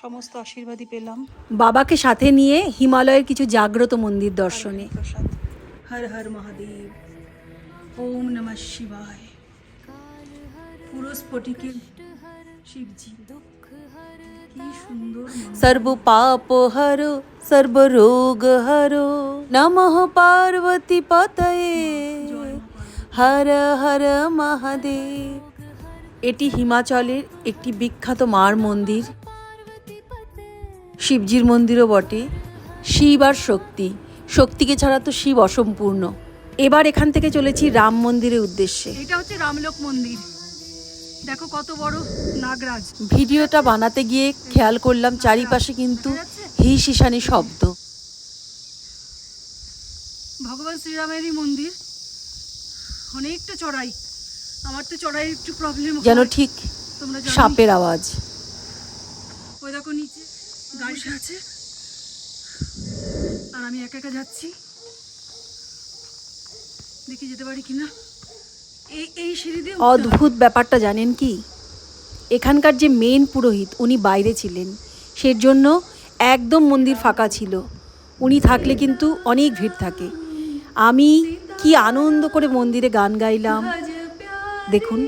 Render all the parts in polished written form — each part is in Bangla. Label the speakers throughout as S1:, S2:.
S1: সমস্ত আশীর্বাদই পেলাম।
S2: বাবাকে সাথে নিয়ে হিমালয়ের কিছু জাগ্রত মন্দির দর্শনে।
S1: প্রসাদ। হর হর মহাদেব, ওম নমঃ শিবায়। পুরো স্ফটিকের শিবজি, কি সুন্দর মন্দির।
S2: সর্ব পাপ হরো সর্ব রোগ হরো নমঃ পার্বতী পতয়ে হর হর মহাদেব। এটি হিমাচলের একটি বিখ্যাত মার মন্দির, শিবজির মন্দিরও বটে। শিব আর শক্তি, শক্তিকে ছাড়া তো শিব অসম্পূর্ণ। এবার এখান থেকে চলেছি রাম মন্দিরের উদ্দেশ্যে।
S1: এটা হচ্ছে রামলোক মন্দির, দেখো কত বড় নাগরাজ।
S2: ভিডিওটা বানাতে গিয়ে খেয়াল করলাম চারিপাশে কিন্তু হিস হিসানি শব্দ।
S1: ভগবান শ্রীরামেরই মন্দির, অনেকটা চড়াই। আমার তো চড়াই একটু প্রবলেম,
S2: যেন ঠিক
S1: তোমরা
S2: সাপের আওয়াজ।
S1: ওই দেখো নিচে গাড়ি আছে, আর আমি একা একা যাচ্ছি, দেখি যেতে পারি কিনা। এই সিঁড়ি দিয়ে
S2: অদ্ভুত ব্যাপারটা জানেন কি, এখানকার যে মেন পুরোহিত উনি বাইরে ছিলেন, সের জন্য একদম মন্দির ফাঁকা ছিল। উনি থাকলে কিন্তু অনেক ভিড় থাকে। আমি কি আনন্দ করে মন্দিরে গান গাইলাম দেখুন।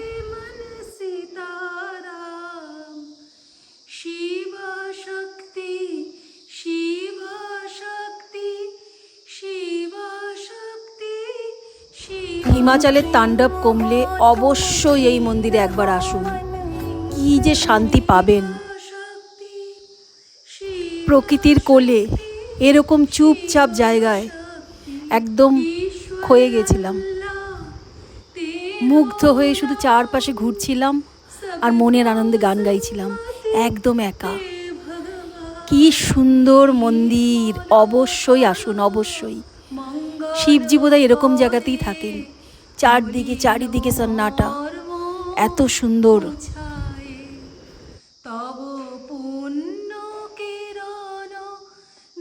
S2: হিমাচলের তাণ্ডব কমলে অবশ্যই এই মন্দিরে একবার আসুন, কি যে শান্তি পাবেন। প্রকৃতির কোলে এরকম চুপচাপ জায়গায় একদম ক্ষয়ে গেছিলাম, মুগ্ধ হয়ে শুধু চারপাশে ঘুরছিলাম আর মনের আনন্দে গান গাইছিলাম, একদম একা। কি সুন্দর মন্দির, অবশ্যই আসুন, অবশ্যই। শিবজি বোধহয় এরকম জায়গাতেই থাকেন, চারিদিকে সন্নাটা, এত সুন্দর।
S1: তব পুণ্য কিরণ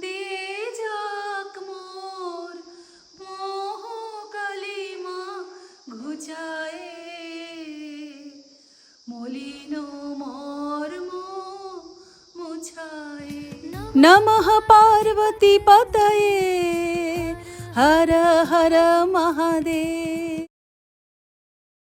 S1: দিয়ে যাক মোর মোহ কালিমা ঘুচায়ে, মলিন মর্ম মুছায়ে।
S2: নমঃ পার্বতী পতয়ে হর হর মহাদেব।